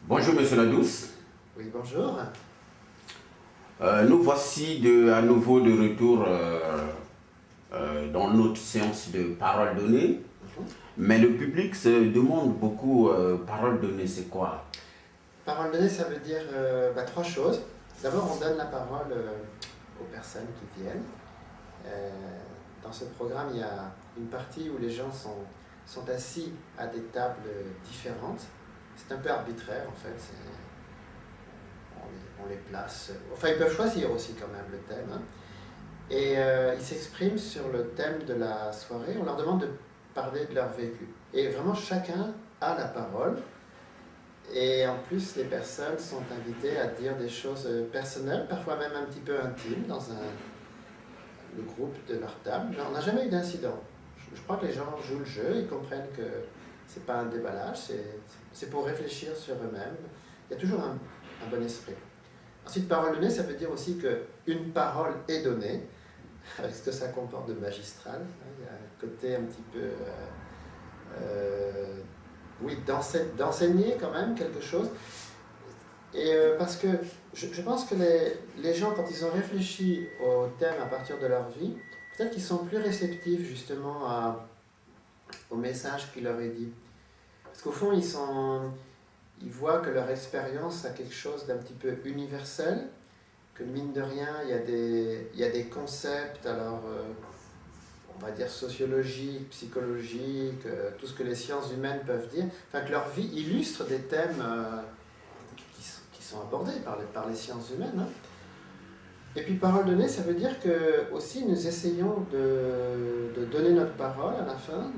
Bonjour Monsieur Ladouce. Oui, bonjour. Nous voici à nouveau de retour dans notre séance de parole donnée. Mais le public se demande beaucoup, parole donnée, c'est quoi? Parole donnée, ça veut dire trois choses. D'abord, on donne la parole aux personnes qui viennent. Dans ce programme, il y a une partie où les gens sont assis à des tables différentes. C'est un peu arbitraire en fait. On les place. Enfin, ils peuvent choisir aussi quand même le thème. Hein. Et ils s'expriment sur le thème de la soirée. On leur demande de parler de leur vécu. Et vraiment, chacun a la parole. Et en plus, les personnes sont invitées à dire des choses personnelles, parfois même un petit peu intimes, dans le groupe de leur table. On n'a jamais eu d'incident. Je crois que les gens jouent le jeu, ils comprennent que c'est pas un déballage, c'est pour réfléchir sur eux-mêmes. Il y a toujours un bon esprit. Ensuite, parole donnée, ça veut dire aussi qu'une parole est donnée, avec ce que ça comporte de magistral. Il y a un côté un petit peu... oui, d'enseigner quand même quelque chose. Et parce que je pense que les gens, quand ils ont réfléchi au thème à partir de leur vie, peut-être qu'ils sont plus réceptifs justement au message qu'il leur est dit. Parce qu'au fond, ils voient que leur expérience a quelque chose d'un petit peu universel, que mine de rien, il y a des concepts, alors on va dire sociologiques, psychologiques, tout ce que les sciences humaines peuvent dire, enfin que leur vie illustre des thèmes qui sont abordés par les sciences humaines. Hein. Et puis parole donnée, ça veut dire que aussi nous essayons de donner notre parole à la fin,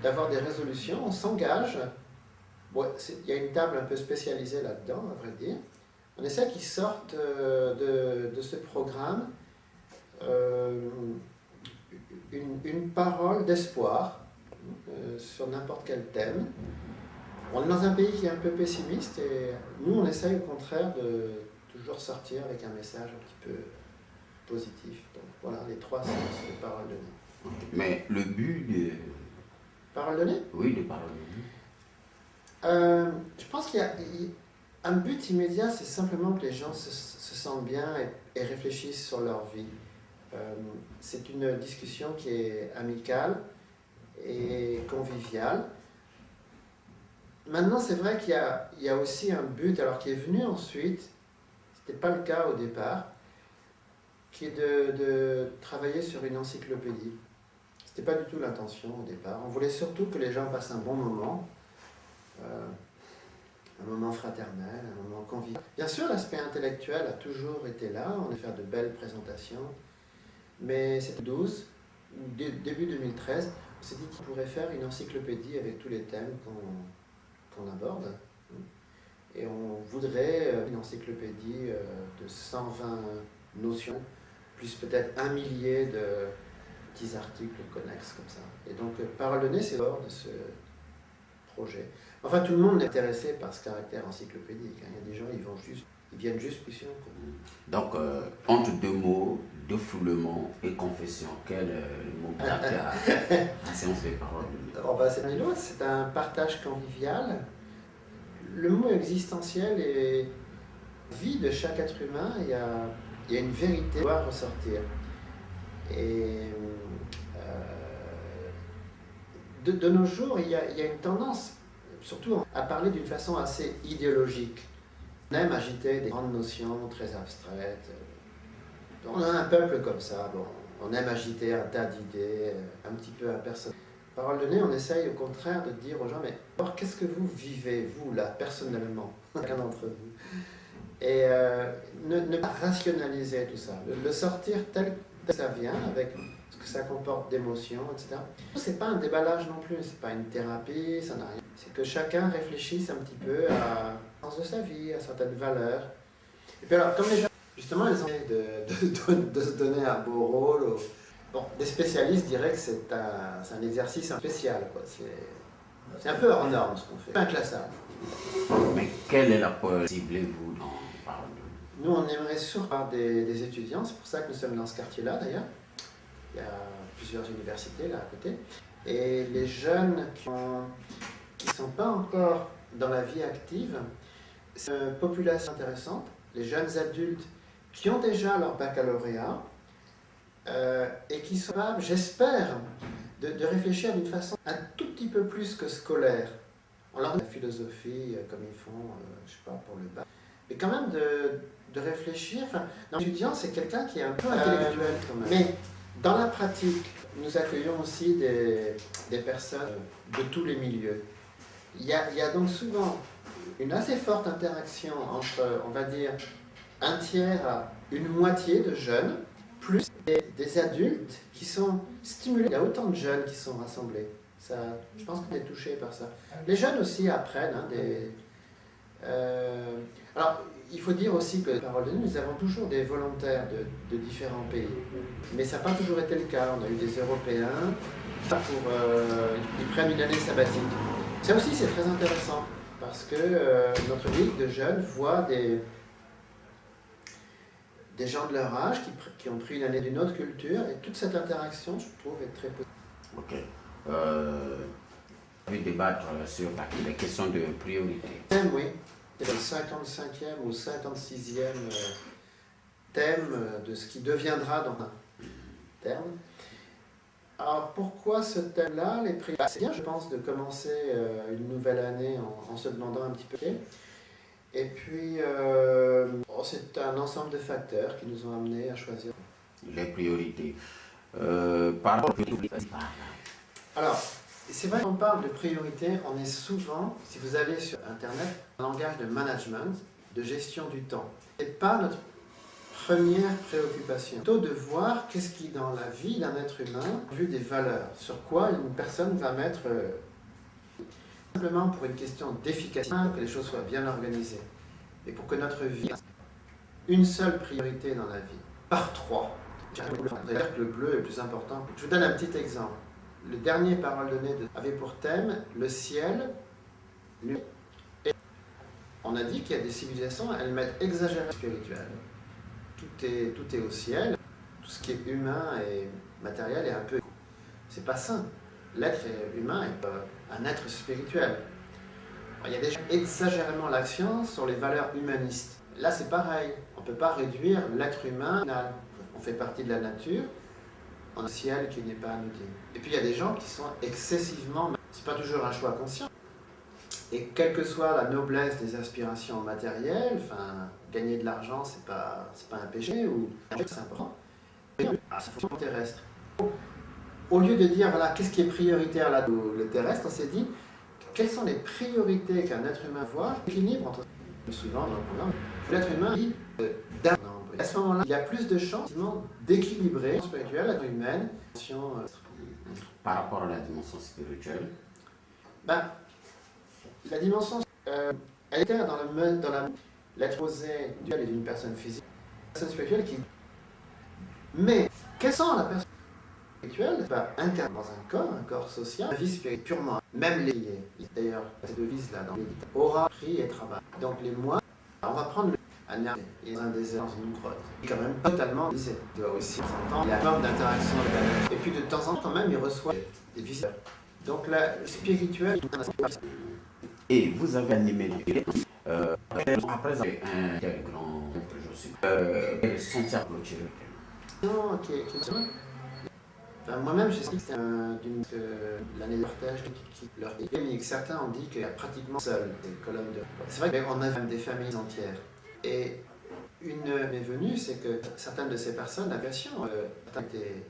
d'avoir des résolutions, on s'engage. Bon, il y a une table un peu spécialisée là-dedans, à vrai dire. On essaie qu'ils sortent de ce programme une parole d'espoir sur n'importe quel thème. On est dans un pays qui est un peu pessimiste et nous, on essaye au contraire de toujours sortir avec un message un petit peu positif. Donc voilà les trois sens de parole donnée. Mais le but de... Parole donnée? Oui, de parole donnée. Je pense qu'il y a un but immédiat, c'est simplement que les gens se sentent bien et réfléchissent sur leur vie. C'est une discussion qui est amicale et conviviale. Maintenant, c'est vrai qu'il y a aussi un but, alors qui est venu ensuite, ce n'était pas le cas au départ, qui est de travailler sur une encyclopédie. Ce n'était pas du tout l'intention au départ. On voulait surtout que les gens passent un bon moment, un moment fraternel, un moment convivial. Bien sûr, l'aspect intellectuel a toujours été là, on a fait de belles présentations, mais c'était 2012, ou début 2013, on s'est dit qu'on pourrait faire une encyclopédie avec tous les thèmes qu'on aborde. Et on voudrait une encyclopédie de 120 notions, plus peut-être 1 millier de petits articles connexes comme ça. Et donc, parole donnée, c'est hors de ce projet. Enfin, tout le monde est intéressé par ce caractère encyclopédique. Hein. Il y a des gens, ils viennent juste plus sûr. Donc, entre deux mots, défoulement et confession, quel est le mot qui a la séance des paroles donnée? C'est un partage convivial. Le mot existentiel est vie de chaque être humain. Il y a une vérité qui doit ressortir. Et de nos jours, il y a une tendance, surtout à parler d'une façon assez idéologique. On aime agiter des grandes notions très abstraites. On a un peuple comme ça. Bon, on aime agiter un tas d'idées, un petit peu impersonnelles. Parole donnée, on essaye au contraire de dire aux gens, mais alors qu'est-ce que vous vivez, vous, là, personnellement, chacun d'entre vous? Et ne pas rationaliser tout ça, le sortir tel que ça vient, avec ce que ça comporte d'émotions, etc. C'est pas un déballage non plus, c'est pas une thérapie, ça n'a rien. C'est que chacun réfléchisse un petit peu à le sens de sa vie, à certaines valeurs. Et puis alors, comme les gens, justement, ils ont de se donner un beau rôle. Bon, des spécialistes diraient que c'est un exercice spécial, quoi. C'est un peu hors norme ce qu'on fait, inclassable. Mais quelle est la peur ciblez-vous dans parole donnée? Nous, on aimerait surtout avoir des étudiants, c'est pour ça que nous sommes dans ce quartier-là d'ailleurs. Il y a plusieurs universités là à côté. Et les jeunes qui ne sont pas encore dans la vie active, C'est une population intéressante, les jeunes adultes qui ont déjà leur baccalauréat et qui sont capables, j'espère, de réfléchir d'une façon un tout petit peu plus que scolaire. On leur donne la philosophie comme ils font, je sais pas, pour le bac. Mais quand même de réfléchir. Enfin, l'étudiant, c'est quelqu'un qui est un peu intellectuel quand même. Mais dans la pratique, nous accueillons aussi des personnes de tous les milieux. Il y a donc souvent une assez forte interaction entre, on va dire, un tiers à une moitié de jeunes, plus des adultes qui sont stimulés. Il y a autant de jeunes qui sont rassemblés. Ça, je pense qu'on est touché par ça. Les jeunes aussi apprennent. Alors, il faut dire aussi que, Parole de nous avons toujours des volontaires de différents pays. Mais ça n'a pas toujours été le cas. On a eu des Européens ils prennent une année sabbatique. Ça aussi, c'est très intéressant parce que notre ligue de jeunes voit des gens de leur âge qui ont pris une année d'une autre culture et toute cette interaction, je trouve, est très positive. Ok. On va débattre sur les questions de priorité. Thème, oui. C'est le 55e ou 56e thème de ce qui deviendra dans un terme. Alors pourquoi ce thème-là, les priorités? C'est bien, je pense, de commencer une nouvelle année en se demandant un petit peu. Et puis, c'est un ensemble de facteurs qui nous ont amenés à choisir. Les priorités. Par rapport aux priorités. Alors, c'est vrai qu'on parle de priorité, on est souvent, si vous allez sur Internet, un langage de management, de gestion du temps. Ce n'est pas notre première préoccupation. Plutôt de voir qu'est-ce qui, dans la vie d'un être humain, vu des valeurs, sur quoi une personne va mettre, simplement pour une question d'efficacité, que les choses soient bien organisées. Et pour que notre vie ait une seule priorité dans la vie, par trois. C'est-à-dire que le bleu est plus important. Je vous donne un petit exemple. Le dernier parole donnée avait pour thème le ciel. Et on a dit qu'il y a des civilisations, elles mettent exagérément spirituel. Tout est au ciel. Tout ce qui est humain et matériel est un peu. C'est pas sain. L'être humain est un être spirituel. Il y a des gens qui exagérément l'accent sur les valeurs humanistes. Là, c'est pareil. On ne peut pas réduire l'être humain. On fait partie de la nature. On a un ciel qui n'est pas anodin. Et puis il y a des gens qui sont excessivement... C'est pas toujours un choix conscient. Et quelle que soit la noblesse des aspirations matérielles, enfin, gagner de l'argent, c'est pas un péché, ou c'est important. Ça faut terrestre. Au lieu de dire, voilà, qu'est-ce qui est prioritaire là, le terrestre, on s'est dit, quelles sont les priorités qu'un être humain voit, l'équilibre entre... Souvent dans le programme, l'être humain dit à ce moment-là, il y a plus de chances d'équilibrer la spirituelle, la humaine. Par rapport à la dimension spirituelle, la dimension, elle est dans l'être posé duel et d'une personne physique, une personne spirituelle qui. Mais, quelles sont la personne spirituelle incarne dans un corps social, une vie spirituelle purement, même les liés. D'ailleurs, ces devises là dans les aura, prix et travail. Donc les mois, on va prendre et un désert dans une grotte. Il est quand même totalement lisé. Il doit aussi s'entendre. Il y a une forme d'interaction avec la nature. Et puis de temps en temps même, il reçoit des visiteurs. Donc le spirituel. Et vous avez animé après un tel grand je suis sentir clôturer. Non, ok. Moi-même, j'ai dit que c'était l'année de partage qui leur dit. Mais certains ont dit qu'il y a pratiquement seul des colonnes de. C'est vrai qu'on a même des familles entières. Et une m'est venue, c'est que certaines de ces personnes, la version, étaient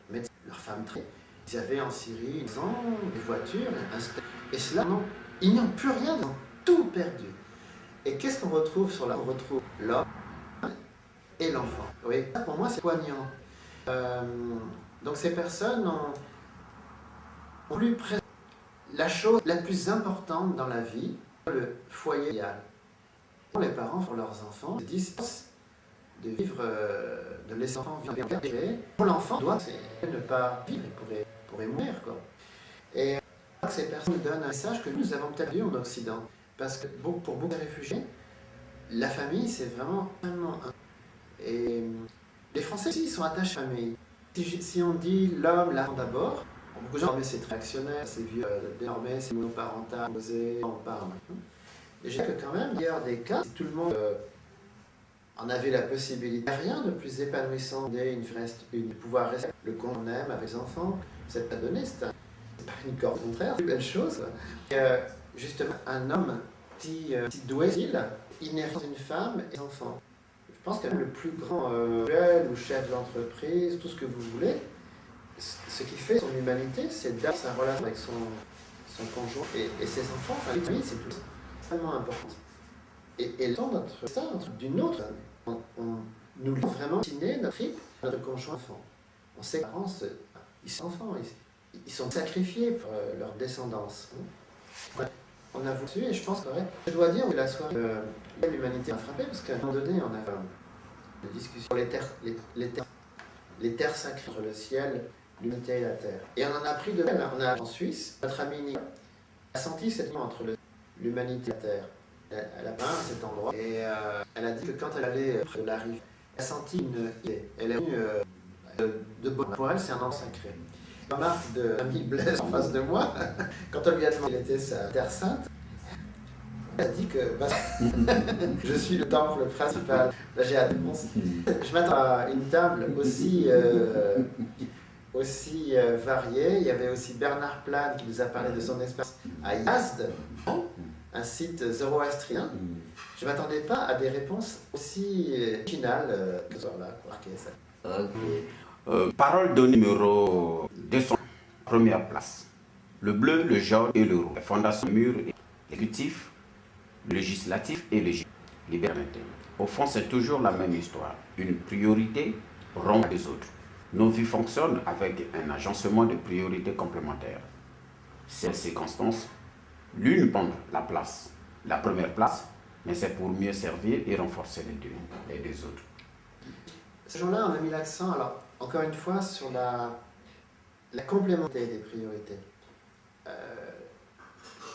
médecins, leurs femmes très. Ils avaient en Syrie des voitures, et cela, non, ils n'ont plus rien, ils ont tout perdu. Et qu'est-ce qu'on retrouve sur là? On retrouve l'homme et l'enfant. Vous voyez, pour moi, c'est poignant. Donc ces personnes ont plus la chose la plus importante dans la vie, le foyer idéal. Les parents pour leurs enfants se disent de vivre, de laisser l'enfant vivre bien. Pour l'enfant, doit ne pas vivre, il pourrait mourir, quoi. Et ces personnes donnent un message que nous avons peut-être vu en Occident, parce que pour beaucoup de réfugiés, la famille c'est vraiment et les Français aussi sont attachés à la famille. Si on dit l'homme, l'enfant d'abord, beaucoup de gens disent c'est très actionnaire, c'est vieux, désormais c'est monoparental, on parle. Et j'ai que quand même, d'ailleurs, des cas, si tout le monde en avait la possibilité, rien de plus épanouissant de pouvoir rester le con qu'on aime avec les enfants, c'est pas donné, c'est pas une corde, au contraire, c'est une belle chose. Et, justement, un homme si doué, il inhérente une femme et des enfants. Je pense que le plus grand ou chef d'entreprise, tout ce que vous voulez, ce qui fait son humanité, c'est d'avoir sa relation avec son conjoint et ses enfants. Enfin, les familles, c'est tout extrêmement important. Et le temps d'une autre, nous voulons vraiment dessiner notre trip, notre conjoint enfant. On sait que les parents, ils sont enfants, ils sont sacrifiés pour leur descendance. On a voulu, et je pense que je dois dire que la soirée l'humanité a frappé, parce qu'à un moment donné, on a une discussion sur les terres sacrées entre le ciel, l'humanité et la terre. Et on en a pris de belles. On a en Suisse, notre amie Nicolas a senti cette lien entre l'humanité et la terre. Elle a peint à cet endroit et elle a dit que quand elle allait près de la rive, elle a senti une idée. Elle est venue de bonne. Pour elle, c'est un endroit sacré. La remarque de l'ami Blaise en face de moi, quand on lui a demandé quelle était sa terre sainte, elle a dit que je suis le temple principal. Là, j'ai la réponse. Je m'attends à une table aussi variée. Il y avait aussi Bernard Plane qui nous a parlé de son expérience à Yazd, un site zoroastrien. Je ne m'attendais pas à des réponses aussi originales que ce soir-là. Parole de numéro 200, première place. Le bleu, le jaune et le rouge. La fondation mûre et l'exécutif, le législatif et le liberté. Au fond, c'est toujours la même histoire. Une priorité rompt les autres. Nos vies fonctionnent avec un agencement de priorités complémentaires. Ces circonstances, l'une prend la première place, mais c'est pour mieux servir et renforcer les deux autres. Ce jour-là, on a mis l'accent, alors, encore une fois, sur la complémentarité des priorités.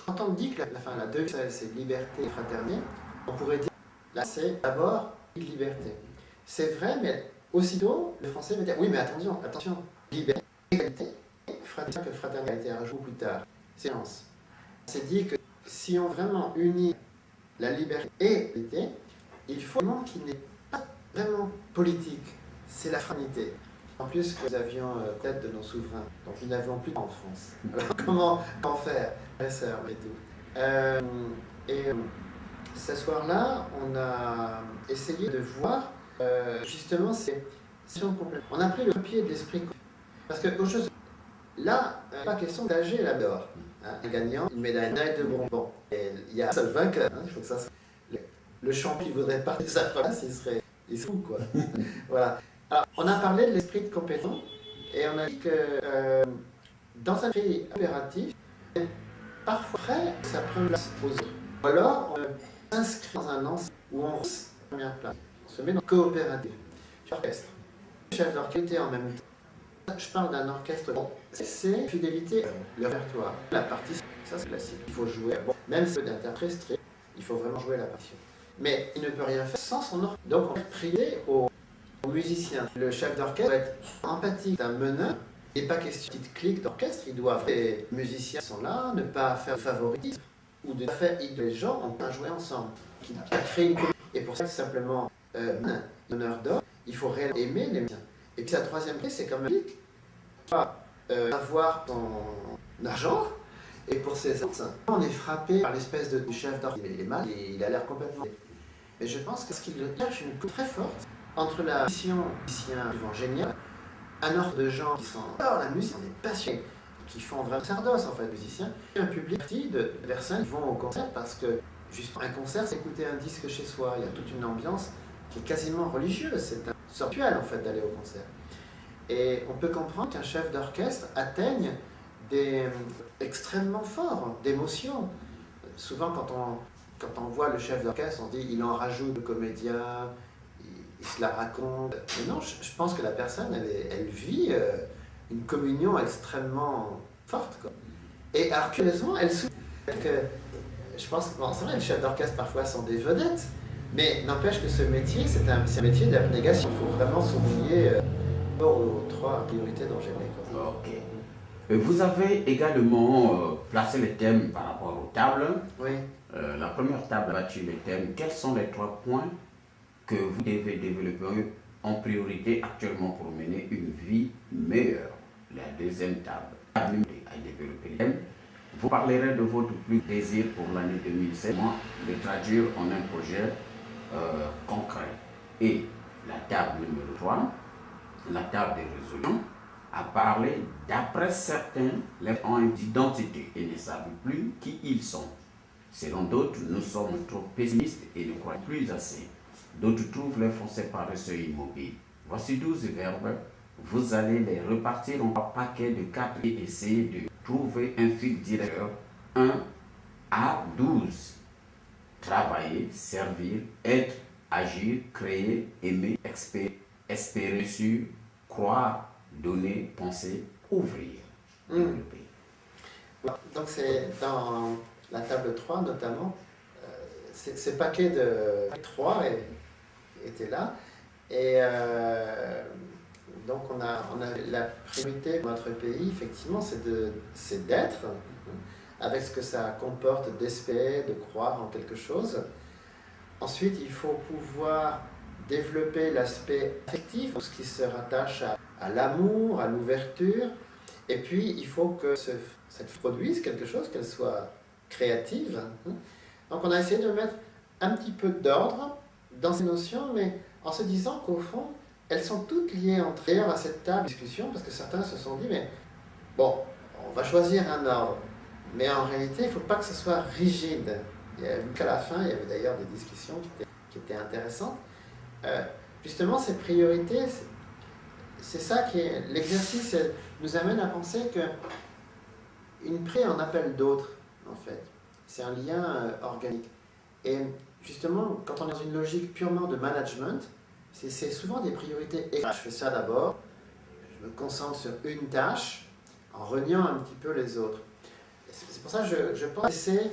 Quand on dit que la deuxième, c'est liberté et fraternité, on pourrait dire, là, c'est d'abord liberté. C'est vrai, mais aussitôt, le français va dire, oui, mais attention, liberté, égalité, fraternité a été rajouté plus tard. Séance. C'est dit que si on vraiment unit la liberté et l'égalité, il faut vraiment qu'il n'ait pas vraiment politique, c'est la fraternité. En plus, nous avions tête de nos souverains, donc nous n'avions plus en France. Alors comment faire, les sœurs et tout. Ce soir-là, on a essayé de voir justement ces complètes. On a pris le pied de l'esprit, parce que aux choses là, pas question d'âger là-dehors. Un gagnant, une médaille de bronze. Bon, il y a un seul vainqueur. Il faut que ça. Le champion qui voudrait partir de sa place, il serait fou, quoi. Voilà. Alors, on a parlé de l'esprit de compétence et on a dit que dans un esprit opératif, parfois ça prend place aux autres. Ou alors, on s'inscrit dans un ensemble où on reste à la première place. On se met dans coopératif. Orchestre. Chef d'orchestre en même temps. Je parle d'un orchestre. Bon, c'est fidélité, le répertoire. La partition, ça c'est classique. Il faut jouer. Bon, même si c'est d'interpréter, il faut vraiment jouer la partition. Mais il ne peut rien faire sans son orchestre. Donc on va prier aux musiciens. Le chef d'orchestre doit être empathique d'un meneur. Il n'est pas question de petite clique d'orchestre. Il doit faire. Les musiciens sont là, ne pas faire de favoritisme ou de faire. Les gens ont pas joué ensemble. Qui a créé une communauté. Et pour ça, c'est simplement meneur d'or. Il faut réellement aimer les musiciens. Et puis la troisième clé, c'est quand même avoir son argent. Et pour ces autres, on est frappé par l'espèce de chef d'orchestre. Il est mal, il a l'air complètement. Mais je pense que ce qu'il cherche une coupe très forte entre la mission souvent géniale, un ordre de gens qui sont la musique, on est passionnés, qui font vraiment sardos en fait, musiciens, et un public de personnes qui vont au concert parce que juste un concert, c'est écouter un disque chez soi. Il y a toute une ambiance qui est quasiment religieuse, c'est un rituel en fait d'aller au concert. Et on peut comprendre qu'un chef d'orchestre atteigne des extrêmement forts d'émotions. Souvent quand on voit le chef d'orchestre, on dit il en rajoute le comédien, il se la raconte. Mais non, je pense que la personne, elle vit une communion extrêmement forte, quoi. Et alors curieusement, elle souvient que, je pense que, bon, c'est vrai, les chefs d'orchestre parfois sont des vedettes, mais n'empêche que ce métier, c'est un métier d'abnégation. Il faut vraiment souligner aux trois priorités dont j'ai parlé. Ok. Vous avez également placé les thèmes par rapport aux tables. Oui. La première table a battu les thèmes. Quels sont les 3 points que vous devez développer en priorité actuellement pour mener une vie meilleure? La deuxième table a développé les thèmes. Vous parlerez de votre plus désir pour l'année 2007, de traduire en un projet concret. Et la table numéro 3, la table des résolutions, a parlé d'après certains, les ont une identité et ne savent plus qui ils sont. Selon d'autres, nous sommes trop pessimistes et ne croient plus assez. D'autres trouvent les Français paresseux et immobiles. Voici 12 verbes. Vous allez les repartir en paquets de 4 et essayer de trouver un fil directeur 1 à 12. Travailler, servir, être, agir, créer, aimer, espérer sur, croire, donner, penser, ouvrir. Donc c'est dans la table 3 notamment, ces paquets de 3 étaient là. Et donc on a la priorité de notre pays, effectivement, c'est d'être, avec ce que ça comporte d'espérer, de croire en quelque chose. Ensuite, il faut pouvoir développer l'aspect affectif, ce qui se rattache à l'amour, à l'ouverture. Et puis, il faut que ça produise quelque chose, qu'elle soit créative. Donc, on a essayé de mettre un petit peu d'ordre dans ces notions, mais en se disant qu'au fond, elles sont toutes liées entre elles à cette table de discussion, parce que certains se sont dit, mais bon, on va choisir un ordre, mais en réalité, il ne faut pas que ce soit rigide. Qu'à la fin, il y avait d'ailleurs des discussions qui étaient intéressantes. Justement, ces priorités, c'est ça qui est... L'exercice nous amène à penser qu'une prière en appelle d'autres, en fait. C'est un lien organique. Et justement, quand on est dans une logique purement de management, c'est souvent des priorités. Et je fais ça d'abord, je me concentre sur une tâche, en reniant un petit peu les autres. C'est pour ça que je pense que c'est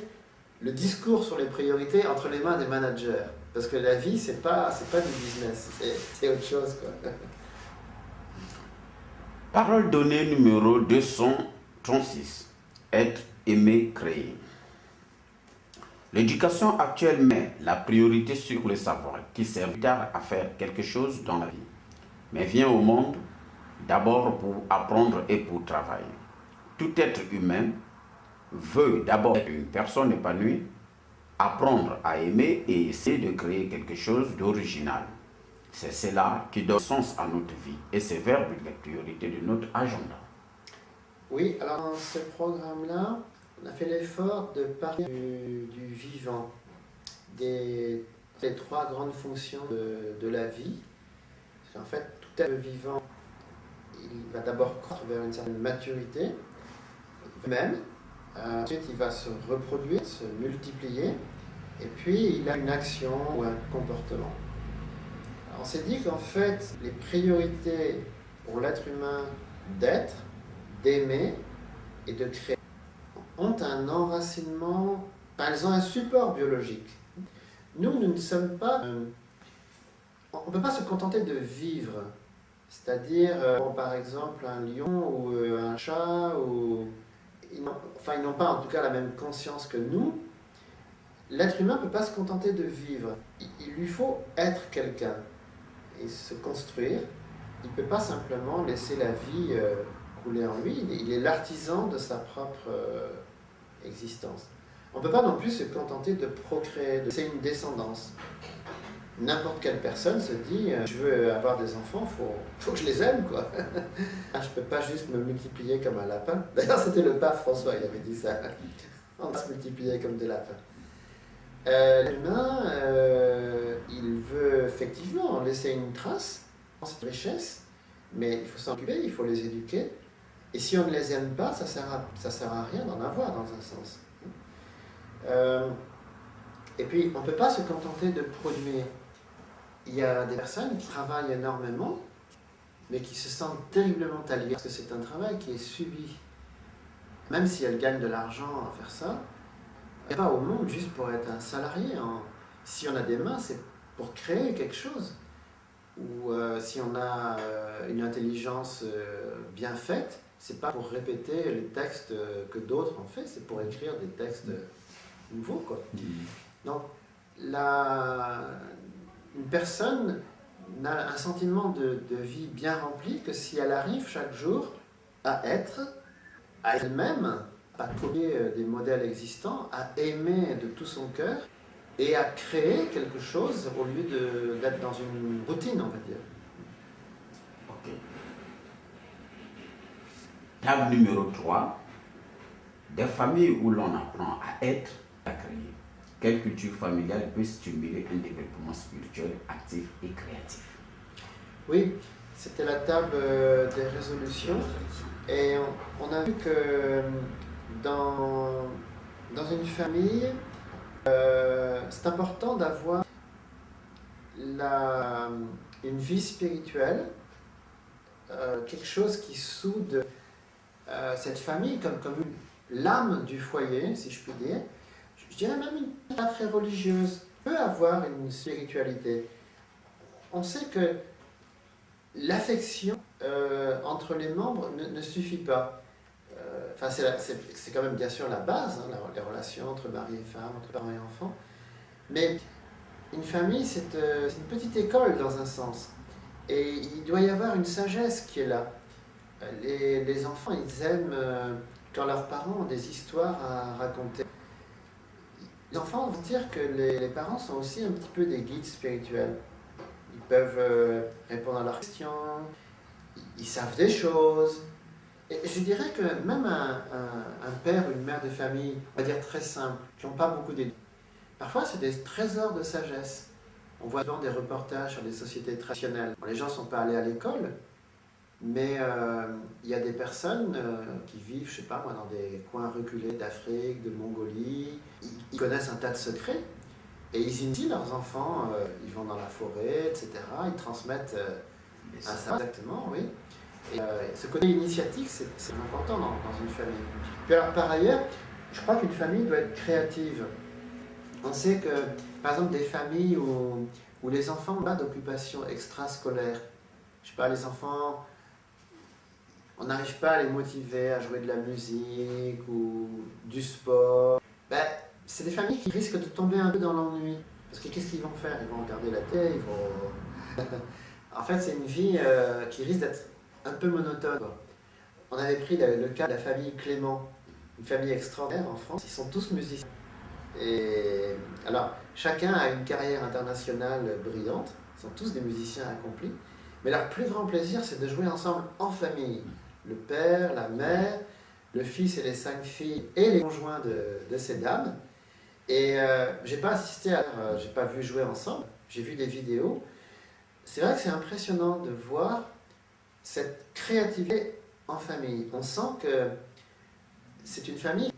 le discours sur les priorités entre les mains des managers. Parce que la vie, c'est pas du business, c'est autre chose, quoi. Parole donnée numéro 236. Être, aimer, créer. L'éducation actuelle met la priorité sur le savoir qui sert plus tard à faire quelque chose dans la vie, mais vient au monde d'abord pour apprendre et pour travailler. Tout être humain veut d'abord être une personne épanouie, apprendre à aimer et essayer de créer quelque chose d'original. C'est cela qui donne sens à notre vie et c'est vers les priorités de notre agenda. Oui, alors dans ce programme-là, on a fait l'effort de parler du vivant, des 3 grandes fonctions de la vie. Parce qu'en fait, tout être vivant, il va d'abord croître vers une certaine maturité, même. Ensuite, il va se reproduire, se multiplier, et puis il a une action ou un comportement. Alors, on s'est dit qu'en fait, les priorités pour l'être humain d'être, d'aimer et de créer ont un enracinement, elles ont un support biologique. Nous ne sommes pas... on ne peut pas se contenter de vivre, c'est-à-dire, par exemple, un lion ou un chat, ils n'ont pas en tout cas la même conscience que nous. L'être humain ne peut pas se contenter de vivre. Il lui faut être quelqu'un et se construire. Il ne peut pas simplement laisser la vie couler en lui. Il est l'artisan de sa propre existence. On ne peut pas non plus se contenter de procréer, c'est une descendance. N'importe quelle personne se dit je veux avoir des enfants, faut que je les aime, quoi. Je ne peux pas juste me multiplier comme un lapin. D'ailleurs, c'était le pape François, il avait dit ça. On va se multiplier comme des lapins. L'humain, il veut effectivement laisser une trace, cette richesse, mais il faut s'en occuper, il faut les éduquer. Et si on ne les aime pas, ça sert à rien d'en avoir, dans un sens. Et puis, on ne peut pas se contenter de produire. Il y a des personnes qui travaillent énormément, mais qui se sentent terriblement taillées, parce que c'est un travail qui est subi. Même si elles gagnent de l'argent à faire ça, elles ne sont pas au monde juste pour être un salarié. Si on a des mains, c'est pour créer quelque chose. Ou si on a une intelligence bien faite, c'est pas pour répéter les textes que d'autres ont fait, c'est pour écrire des textes nouveau, quoi. Mhm. Donc, une personne n'a un sentiment de vie bien rempli que si elle arrive chaque jour à être, à elle-même, à copier des modèles existants, à aimer de tout son cœur et à créer quelque chose au lieu d'être dans une routine, on va dire. Ok. Table numéro 3. Des familles où l'on apprend à être, à créer. Quelle culture familiale peut stimuler un développement spirituel, actif et créatif? Oui, c'était la table des résolutions. Et on a vu que dans une famille, c'est important d'avoir une vie spirituelle, quelque chose qui soude cette famille comme l'âme du foyer, si je puis dire. Je dirais même une famille très religieuse peut avoir une spiritualité. On sait que l'affection entre les membres ne suffit pas. Enfin, c'est quand même bien sûr la base, hein, les relations entre mari et femme, entre parents et enfants. Mais une famille, c'est une petite école dans un sens. Et il doit y avoir une sagesse qui est là. Les enfants, ils aiment quand leurs parents ont des histoires à raconter. Les enfants vont dire que les parents sont aussi un petit peu des guides spirituels. Ils peuvent répondre à leurs questions, ils savent des choses. Et je dirais que même un père ou une mère de famille, on va dire très simple, qui n'ont pas beaucoup d'éducation, parfois c'est des trésors de sagesse. On voit souvent des reportages sur des sociétés traditionnelles. Bon, les gens ne sont pas allés à l'école, mais il y a des personnes qui vivent, je sais pas moi, dans des coins reculés d'Afrique, de Mongolie. Ils connaissent un tas de secrets et ils initient leurs enfants. Ils vont dans la forêt, etc. Ils transmettent un savoir. Exactement, oui. Et ce côté initiatique, c'est important dans une famille. Puis alors, par ailleurs, je crois qu'une famille doit être créative. On sait que, par exemple, des familles où les enfants n'ont pas d'occupation extrascolaire, je sais pas, les enfants, on n'arrive pas à les motiver à jouer de la musique ou du sport, ben, c'est des familles qui risquent de tomber un peu dans l'ennui. Parce que qu'est-ce qu'ils vont faire? Ils vont regarder la télé, ils vont... En fait, c'est une vie qui risque d'être un peu monotone. On avait pris le cas de la famille Clément, une famille extraordinaire en France. Ils sont tous musiciens. Et alors, chacun a une carrière internationale brillante. Ils sont tous des musiciens accomplis. Mais leur plus grand plaisir, c'est de jouer ensemble en famille. Le père, la mère, le fils et les 5 filles et les conjoints de ces dames. Et j'ai pas assisté j'ai pas vu jouer ensemble. J'ai vu des vidéos. C'est vrai que c'est impressionnant de voir cette créativité en famille. On sent que c'est une famille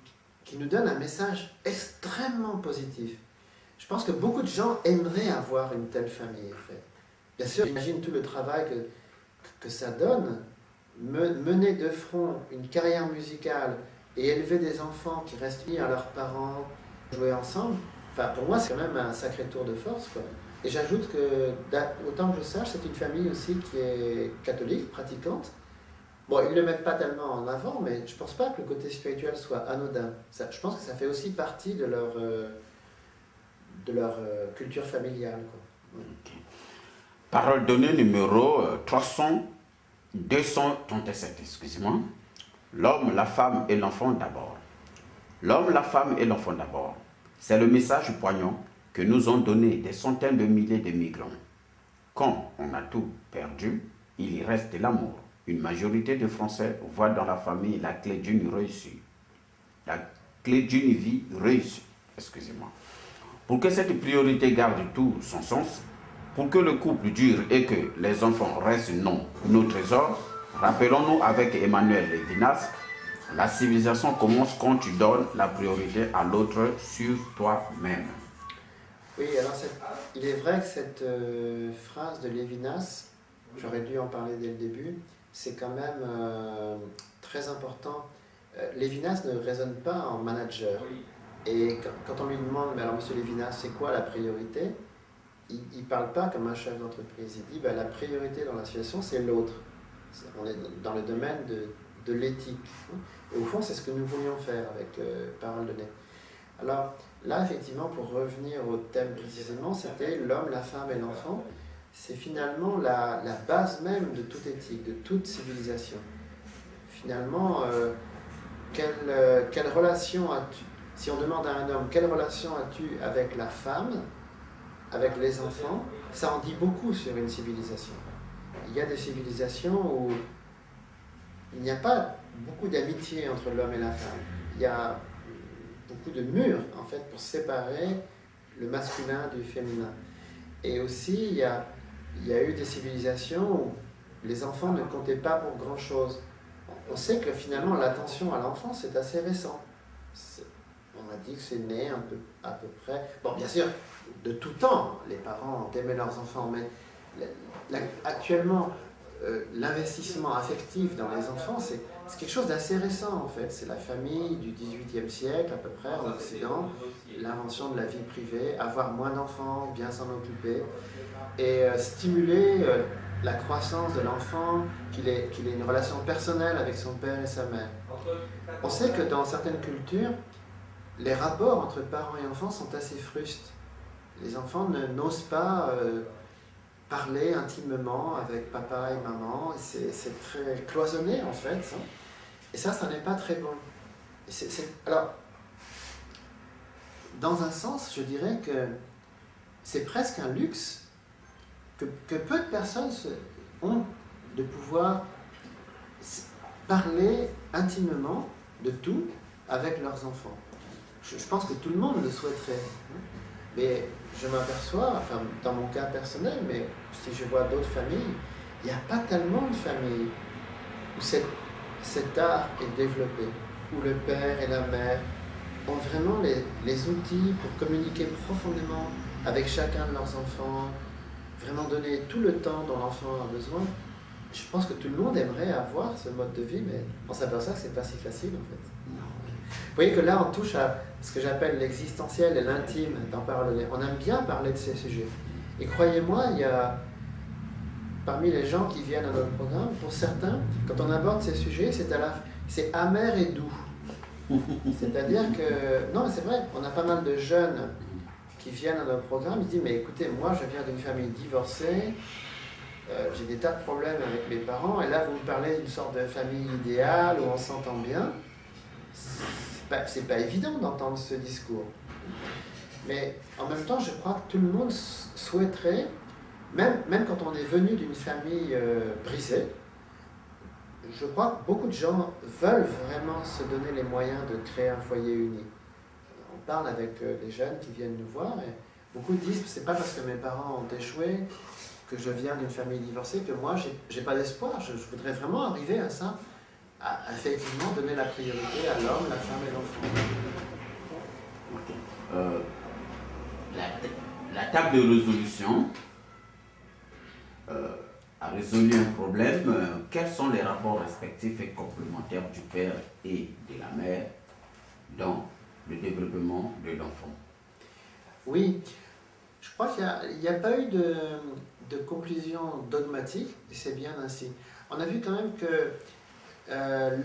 qui nous donne un message extrêmement positif. Je pense que beaucoup de gens aimeraient avoir une telle famille. En fait. Bien sûr, j'imagine tout le travail que ça donne. Mener de front une carrière musicale et élever des enfants qui restent unis à leurs parents, jouer ensemble, enfin, pour moi, c'est quand même un sacré tour de force, quoi. Et j'ajoute que, autant que je sache, c'est une famille aussi qui est catholique, pratiquante. Bon, ils ne le mettent pas tellement en avant, mais je ne pense pas que le côté spirituel soit anodin. Je pense que ça fait aussi partie de leur culture familiale, quoi. Okay. Parole donnée numéro 237, excusez-moi. L'homme, la femme et l'enfant d'abord. L'homme, la femme et l'enfant d'abord. C'est le message poignant que nous ont donné des centaines de milliers de migrants. Quand on a tout perdu, il y reste l'amour. Une majorité de Français voient dans la famille la clé d'une réussite. La clé d'une vie réussie. Excusez-moi. Pour que cette priorité garde tout son sens, pour que le couple dure et que les enfants restent nos trésors, rappelons-nous avec Emmanuel Levinas, la civilisation commence quand tu donnes la priorité à l'autre sur toi-même. Oui, alors il est vrai que cette phrase de Lévinas, j'aurais dû en parler dès le début, c'est quand même très important. Lévinas ne raisonne pas en manager. Et quand on lui demande, mais alors monsieur Lévinas, c'est quoi la priorité? Il ne parle pas comme un chef d'entreprise. Il dit, ben, la priorité dans la situation, c'est l'autre. On est dans le domaine de l'éthique. Et au fond, c'est ce que nous voulions faire avec Parole donnée. Alors, là, effectivement, pour revenir au thème précisément, c'était l'homme, la femme et l'enfant. C'est finalement la base même de toute éthique, de toute civilisation. Finalement, quelle relation as-tu, si on demande à un homme, quelle relation as-tu avec la femme, avec les enfants, ça en dit beaucoup sur une civilisation. Il y a des civilisations où il n'y a pas beaucoup d'amitié entre l'homme et la femme. Il y a beaucoup de murs, en fait, pour séparer le masculin du féminin. Et aussi, il y a eu des civilisations où les enfants ne comptaient pas pour grand-chose. On sait que finalement, l'attention à l'enfant, c'est assez récent. On a dit que c'est né à peu près... Bon, bien sûr, de tout temps, les parents aimaient leurs enfants, mais actuellement, l'investissement affectif dans les enfants, c'est quelque chose d'assez récent en fait. C'est la famille du XVIIIe siècle à peu près en Occident, l'invention de la vie privée, avoir moins d'enfants, bien s'en occuper, et stimuler la croissance de l'enfant, qu'il ait une relation personnelle avec son père et sa mère. On sait que dans certaines cultures, les rapports entre parents et enfants sont assez frustes. Les enfants n'osent pas parler intimement avec papa et maman, c'est très cloisonné en fait, ça. Et ça n'est pas très bon. Alors, dans un sens, je dirais que c'est presque un luxe que peu de personnes ont de pouvoir parler intimement de tout avec leurs enfants. Je pense que tout le monde le souhaiterait. Mais je m'aperçois, enfin dans mon cas personnel, mais si je vois d'autres familles, il n'y a pas tellement de familles où cet art est développé, où le père et la mère ont vraiment les outils pour communiquer profondément avec chacun de leurs enfants, vraiment donner tout le temps dont l'enfant a besoin. Je pense que tout le monde aimerait avoir ce mode de vie, mais on s'aperçoit que c'est pas si facile en fait. Vous voyez que là, on touche à ce que j'appelle l'existentiel et l'intime dans Parole. On aime bien parler de ces sujets. Et croyez-moi, il y a parmi les gens qui viennent à notre programme, pour certains, quand on aborde ces sujets, c'est amer et doux. C'est-à-dire que, non mais c'est vrai, on a pas mal de jeunes qui viennent à notre programme, ils disent, mais écoutez, moi je viens d'une famille divorcée, j'ai des tas de problèmes avec mes parents, et là vous me parlez d'une sorte de famille idéale où on s'entend bien. C'est pas évident d'entendre ce discours. Mais en même temps, je crois que tout le monde souhaiterait, même quand on est venu d'une famille brisée, je crois que beaucoup de gens veulent vraiment se donner les moyens de créer un foyer uni. On parle avec les jeunes qui viennent nous voir et beaucoup disent que c'est pas parce que mes parents ont échoué, que je viens d'une famille divorcée, que moi j'ai pas d'espoir. Je voudrais vraiment arriver à ça, à effectivement donner la priorité à l'homme, la femme et l'enfant. La table de résolution a résolu un problème. Quels sont les rapports respectifs et complémentaires du père et de la mère dans le développement de l'enfant? Oui, je crois qu'il n'y a pas eu de conclusion dogmatique, et c'est bien ainsi. On a vu quand même que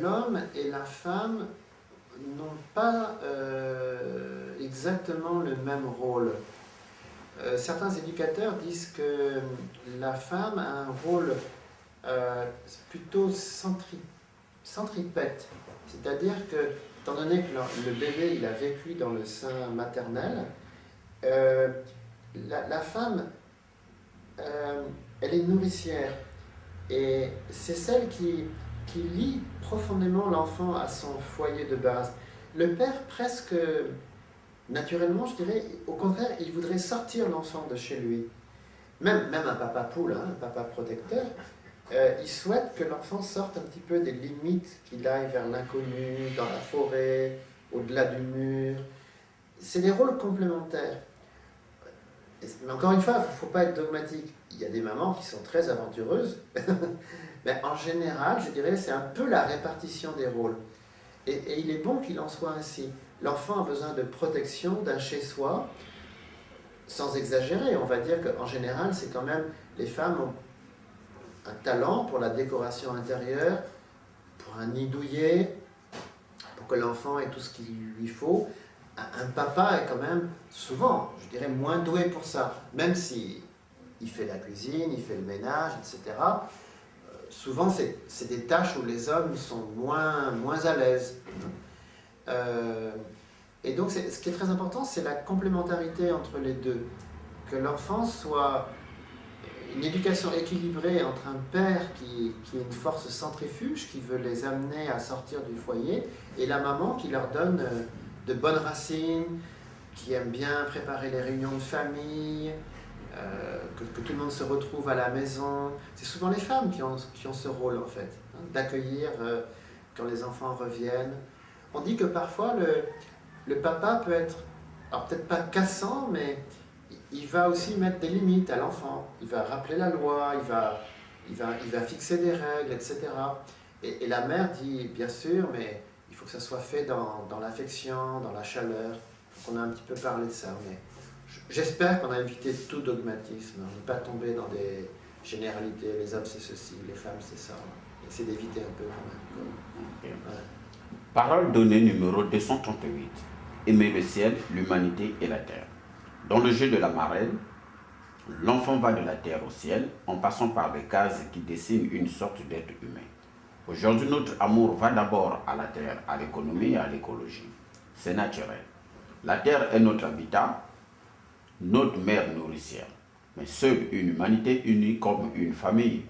l'homme et la femme n'ont pas exactement le même rôle. Certains éducateurs disent que la femme a un rôle plutôt centripète, c'est-à-dire que, étant donné que le bébé il a vécu dans le sein maternel, la femme, elle est nourricière, et c'est celle qui lie profondément l'enfant à son foyer de base. Le père, presque naturellement, je dirais, au contraire, il voudrait sortir l'enfant de chez lui. Même un papa poule, hein, un papa protecteur, il souhaite que l'enfant sorte un petit peu des limites, qu'il aille vers l'inconnu, dans la forêt, au-delà du mur. C'est des rôles complémentaires. Mais encore une fois, il ne faut pas être dogmatique. Il y a des mamans qui sont très aventureuses, mais en général, je dirais, c'est un peu la répartition des rôles. Et il est bon qu'il en soit ainsi. L'enfant a besoin de protection, d'un chez-soi, sans exagérer. On va dire qu'en général, c'est quand même, les femmes ont un talent pour la décoration intérieure, pour un nid douillet, pour que l'enfant ait tout ce qu'il lui faut, un papa est quand même souvent, je dirais, moins doué pour ça. Même si il fait la cuisine, il fait le ménage, etc. Souvent, c'est des tâches où les hommes sont moins à l'aise. Et donc, ce qui est très important, c'est la complémentarité entre les deux. Que l'enfant soit une éducation équilibrée entre un père qui est une force centrifuge, qui veut les amener à sortir du foyer, et la maman qui leur donne de bonnes racines, qui aime bien préparer les réunions de famille, que tout le monde se retrouve à la maison. C'est souvent les femmes qui ont ce rôle, en fait, hein, d'accueillir quand les enfants reviennent. On dit que parfois, le papa peut être, alors peut-être pas cassant, mais il va aussi mettre des limites à l'enfant. Il va rappeler la loi, il va fixer des règles, etc. Et la mère dit, bien sûr, mais il faut que ça soit fait dans l'affection, dans la chaleur. Donc on a un petit peu parlé de ça, mais j'espère qu'on a évité tout dogmatisme. On n'est pas tombé dans des généralités. Les hommes c'est ceci, les femmes c'est ça. Essayer d'éviter un peu quand même. Okay. Ouais. Parole donnée numéro 238. Aimer le ciel, l'humanité et la terre. Dans le jeu de la marelle, l'enfant va de la terre au ciel en passant par des cases qui dessinent une sorte d'être humain. Aujourd'hui, notre amour va d'abord à la terre, à l'économie et à l'écologie. C'est naturel. La terre est notre habitat, notre mère nourricière. Mais seule une humanité unie comme une famille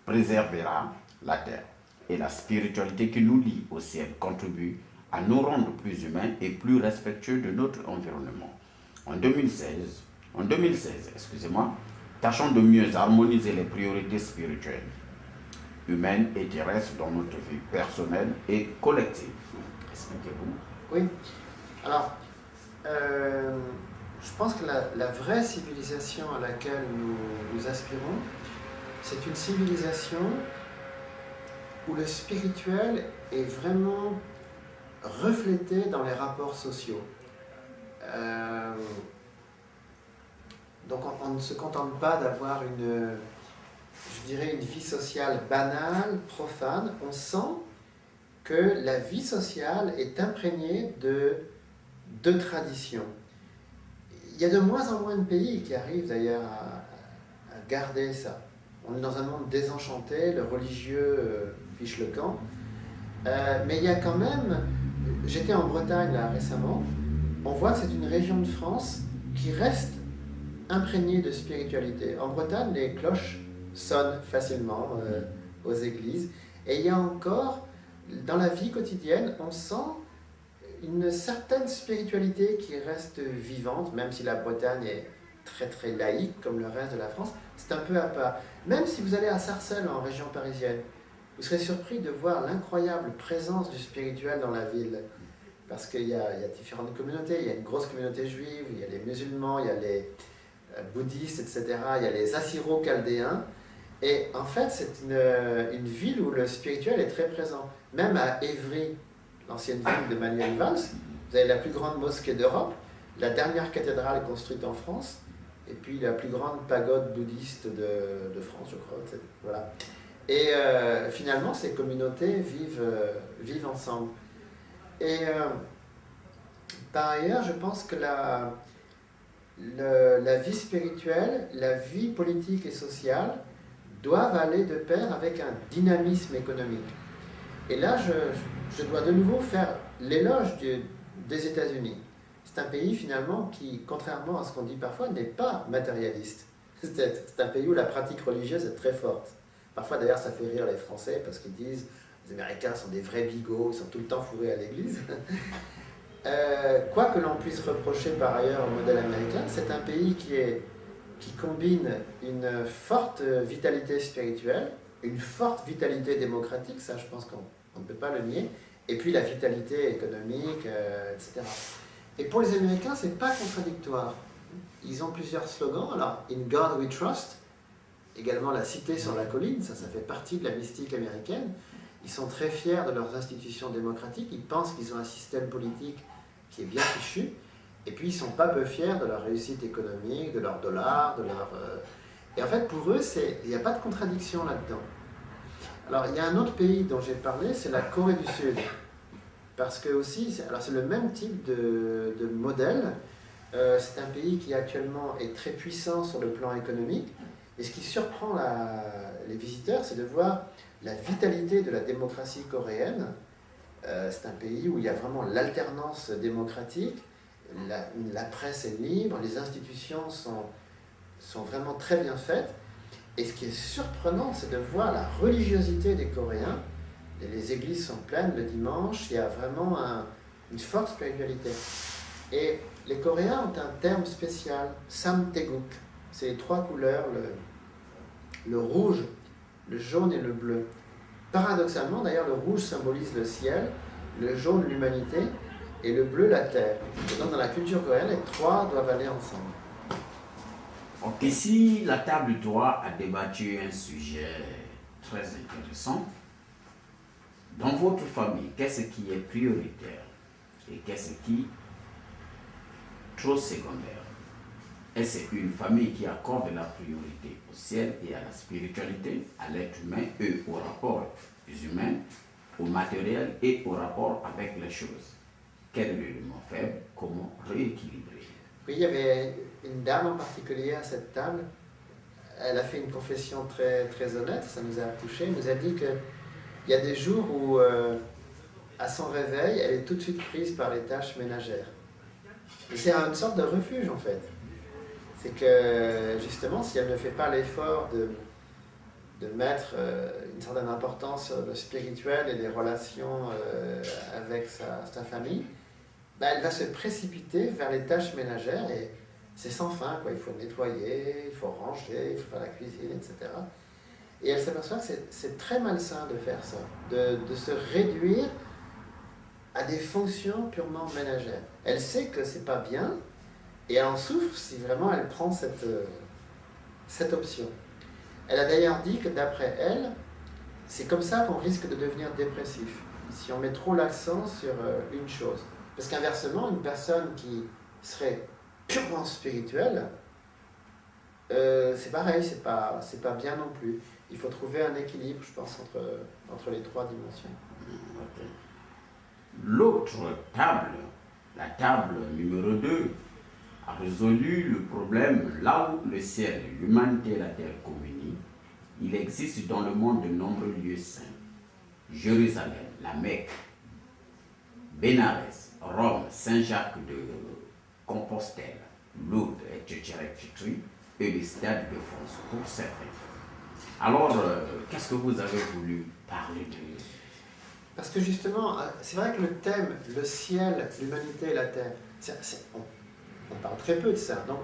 préservera la terre. Et la spiritualité qui nous lie au ciel contribue à nous rendre plus humains et plus respectueux de notre environnement. En 2016, tâchons de mieux harmoniser les priorités spirituelles, humaines et terrestres dans notre vie personnelle et collective. Expliquez-vous. Oui. Alors, je pense que la vraie civilisation à laquelle nous aspirons, c'est une civilisation où le spirituel est vraiment reflété dans les rapports sociaux. Donc on ne se contente pas d'avoir une vie sociale banale, profane. On sent que la vie sociale est imprégnée de traditions. Il y a de moins en moins de pays qui arrivent d'ailleurs à garder ça. On est dans un monde désenchanté, le religieux fiche le camp. Mais il y a quand même... J'étais en Bretagne là récemment, on voit que c'est une région de France qui reste imprégnée de spiritualité. En Bretagne, les cloches sonnent facilement aux églises. Et il y a encore, dans la vie quotidienne, on sent une certaine spiritualité qui reste vivante, même si la Bretagne est très très laïque comme le reste de la France, c'est un peu à part. Même si vous allez à Sarcelles, en région parisienne, vous serez surpris de voir l'incroyable présence du spirituel dans la ville. Parce qu'il y a différentes communautés, il y a une grosse communauté juive, il y a les musulmans, il y a les bouddhistes, etc. Il y a les assyro-chaldéens. Et en fait, c'est une ville où le spirituel est très présent. Même à Évry, l'ancienne ville de Manuel Valls, vous avez la plus grande mosquée d'Europe, la dernière cathédrale construite en France, et puis la plus grande pagode bouddhiste de France, je crois. Voilà. Et finalement, ces communautés vivent ensemble. Et par ailleurs, je pense que la vie spirituelle, la vie politique et sociale doivent aller de pair avec un dynamisme économique. Et là, je dois de nouveau faire l'éloge des États-Unis. C'est un pays finalement qui, contrairement à ce qu'on dit parfois, n'est pas matérialiste. C'est un pays où la pratique religieuse est très forte. Parfois d'ailleurs ça fait rire les Français parce qu'ils disent les Américains sont des vrais bigots, ils sont tout le temps fourrés à l'église. Quoi que l'on puisse reprocher par ailleurs au modèle américain, c'est un pays qui combine une forte vitalité spirituelle, une forte vitalité démocratique, ça je pense qu'on ne peut pas le nier, et puis la vitalité économique, etc. Et pour les Américains, c'est pas contradictoire. Ils ont plusieurs slogans. Alors, In God We Trust, également la cité sur la colline, ça fait partie de la mystique américaine. Ils sont très fiers de leurs institutions démocratiques, ils pensent qu'ils ont un système politique qui est bien fichu, et puis ils ne sont pas peu fiers de leur réussite économique, de leur dollar, de leur... Et en fait, pour eux, il n'y a pas de contradiction là-dedans. Alors, il y a un autre pays dont j'ai parlé, c'est la Corée du Sud. Parce que aussi, c'est le même type de modèle. C'est un pays qui actuellement est très puissant sur le plan économique. Et ce qui surprend les visiteurs, c'est de voir la vitalité de la démocratie coréenne. C'est un pays où il y a vraiment l'alternance démocratique, la presse est libre, les institutions sont vraiment très bien faites. Et ce qui est surprenant, c'est de voir la religiosité des Coréens. Les églises sont pleines le dimanche, il y a vraiment une forte spiritualité. Et les Coréens ont un terme spécial, Samtaeguk. C'est les trois couleurs, le rouge, le jaune et le bleu. Paradoxalement, d'ailleurs, le rouge symbolise le ciel, le jaune l'humanité et le bleu la terre. Et donc, dans la culture coréenne, les trois doivent aller ensemble. Donc ici, la table 3 a débattu un sujet très intéressant. Dans votre famille, qu'est-ce qui est prioritaire et qu'est-ce qui est trop secondaire? Est-ce une famille qui accorde la priorité au ciel et à la spiritualité, à l'être humain et au rapport humain, au matériel et au rapport avec les choses? Quel est l'élément faible? Comment rééquilibrer? Oui, il y avait une dame en particulier à cette table. Elle a fait une confession très, très honnête, ça nous a touchés. Elle nous a dit qu'il y a des jours où, à son réveil, elle est tout de suite prise par les tâches ménagères. Et c'est une sorte de refuge en fait. C'est que justement, si elle ne fait pas l'effort de mettre une certaine importance sur le spirituel et les relations avec sa famille, elle va se précipiter vers les tâches ménagères et c'est sans fin, quoi. Il faut nettoyer, il faut ranger, il faut faire la cuisine, etc. Et elle s'aperçoit que c'est très malsain de faire ça, de se réduire à des fonctions purement ménagères. Elle sait que c'est pas bien et elle en souffre si vraiment elle prend cette option. Elle a d'ailleurs dit que d'après elle, c'est comme ça qu'on risque de devenir dépressif, si on met trop l'accent sur une chose. Parce qu'inversement, une personne qui serait purement spirituelle, c'est pareil, c'est pas bien non plus. Il faut trouver un équilibre, je pense, entre les trois dimensions. Okay. L'autre table, la table numéro 2, a résolu le problème là où le ciel, l'humanité et la terre communient. Il existe dans le monde de nombreux lieux saints. Jérusalem, la Mecque, Bénarès, Rome, Saint-Jacques de Compostelle, Lourdes, etc., et les stades de France, pour certains. Alors, qu'est-ce que vous avez voulu parler de... Parce que justement, c'est vrai que le thème, le ciel, l'humanité et la terre, on parle très peu de ça. Donc,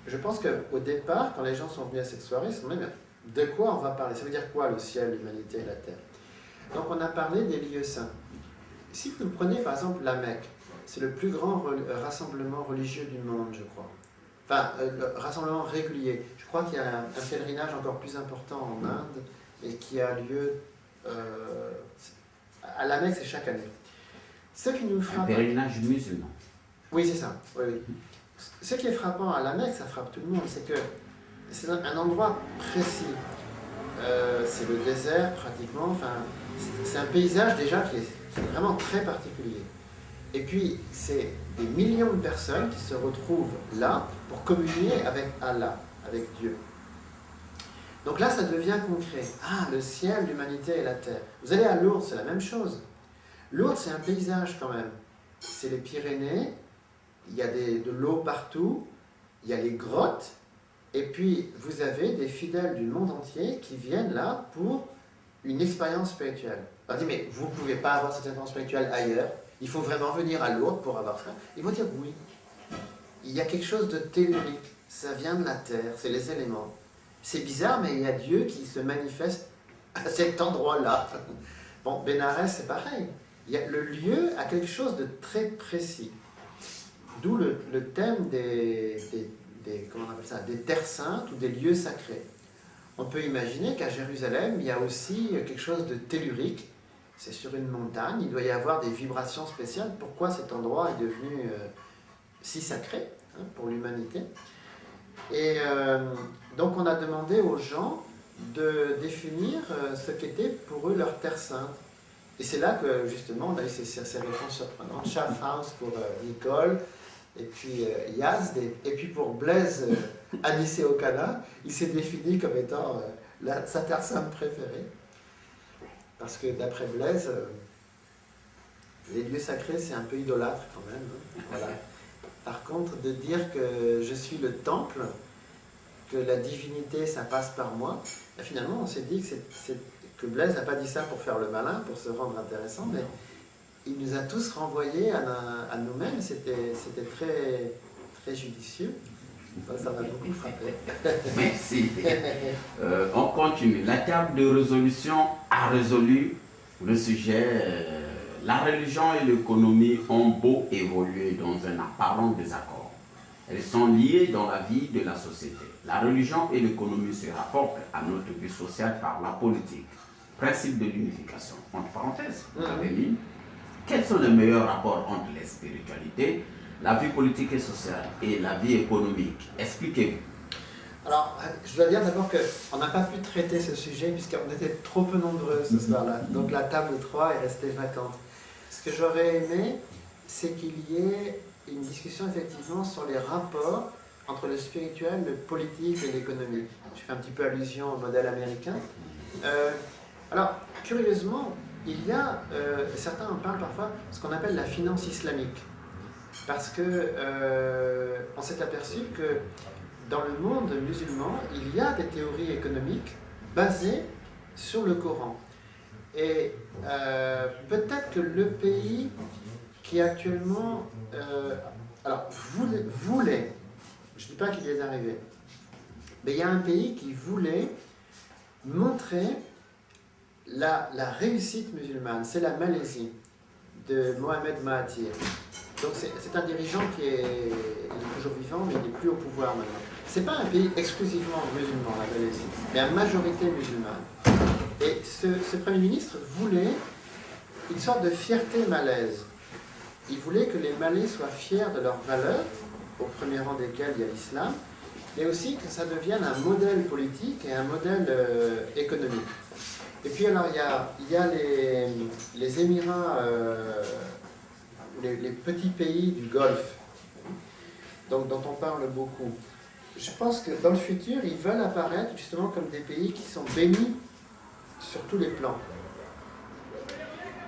je pense qu'au départ, quand les gens sont venus à cette soirée, ils se sont dit, de quoi on va parler? Ça veut dire quoi le ciel, l'humanité et la terre? Donc, on a parlé des lieux saints. Si vous prenez par exemple la Mecque, c'est le plus grand rassemblement religieux du monde, je crois. Enfin, rassemblement régulier. Je crois qu'il y a un pèlerinage encore plus important en Inde et qui a lieu à la Mecque, c'est chaque année. Ce qui nous frappe... Un pèlerinage musulman. Oui, c'est ça. Oui, oui. Ce qui est frappant à la Mecque, ça frappe tout le monde, c'est que c'est un endroit précis. C'est le désert pratiquement. Enfin, c'est un paysage déjà qui est vraiment très particulier. Et puis, c'est des millions de personnes qui se retrouvent là pour communier avec Allah, avec Dieu. Donc là, ça devient concret. Ah, le ciel, l'humanité et la terre. Vous allez à Lourdes, c'est la même chose. Lourdes, c'est un paysage quand même. C'est les Pyrénées, il y a de l'eau partout, il y a les grottes, et puis vous avez des fidèles du monde entier qui viennent là pour une expérience spirituelle. On dit, mais vous ne pouvez pas avoir cette expérience spirituelle ailleurs, il faut vraiment venir à Lourdes pour avoir ça. Ils vont dire oui. Il y a quelque chose de tellurique, ça vient de la terre, c'est les éléments. C'est bizarre, mais il y a Dieu qui se manifeste à cet endroit-là. Bon, Bénarès, c'est pareil. Le lieu a quelque chose de très précis. D'où le thème comment on appelle ça, des terres saintes ou des lieux sacrés. On peut imaginer qu'à Jérusalem, il y a aussi quelque chose de tellurique. C'est sur une montagne, il doit y avoir des vibrations spéciales. Pourquoi cet endroit est devenu si sacré pour l'humanité? Et donc on a demandé aux gens de définir ce qu'était pour eux leur terre sainte. Et c'est là que justement on a eu ces réponses surprenantes. Schaffhaus pour Nicole, et puis Yazd, et puis pour Blaise Anissé Okana, il s'est défini comme étant sa personne préférée. Parce que d'après Blaise, les lieux sacrés c'est un peu idolâtre quand même. Hein. Voilà. Par contre, de dire que je suis le temple, que la divinité ça passe par moi, et finalement on s'est dit que Blaise n'a pas dit ça pour faire le malin, pour se rendre intéressant, mais il nous a tous renvoyés à nous-mêmes, c'était très, très judicieux. Ça m'a beaucoup frappé. Merci. On continue. La table de résolution a résolu le sujet. La religion et l'économie ont beau évoluer dans un apparent désaccord. Elles sont liées dans la vie de la société. La religion et l'économie se rapportent à notre vie sociale par la politique. Principe de l'unification. Entre parenthèses, vous avez mis. Quels sont les meilleurs rapports entre les spiritualités, la vie politique et sociale et la vie économique? Expliquez-vous. Alors, je dois dire d'abord qu'on n'a pas pu traiter ce sujet puisqu'on était trop peu nombreux ce soir-là. Donc la table 3 est restée vacante. Ce que j'aurais aimé, c'est qu'il y ait une discussion effectivement sur les rapports entre le spirituel, le politique et l'économie. Je fais un petit peu allusion au modèle américain. Alors, curieusement, il y a, certains en parlent parfois, de ce qu'on appelle la finance islamique. Parce que on s'est aperçu que dans le monde musulman, il y a des théories économiques basées sur le Coran. Et peut-être que le pays qui actuellement voulait, je ne dis pas qu'il y est arrivé, mais il y a un pays qui voulait montrer la réussite musulmane, c'est la Malaisie de Mohamed Mahathir. Donc c'est un dirigeant qui est toujours vivant, mais il n'est plus au pouvoir maintenant. Ce n'est pas un pays exclusivement musulman, la Malaisie, mais à majorité musulmane. Et ce Premier ministre voulait une sorte de fierté malaise. Il voulait que les Malais soient fiers de leurs valeurs, au premier rang desquelles il y a l'islam, mais aussi que ça devienne un modèle politique et un modèle économique. Et puis alors il y a les Émirats, les petits pays du Golfe, dont on parle beaucoup. Je pense que dans le futur, ils veulent apparaître justement comme des pays qui sont bénis sur tous les plans.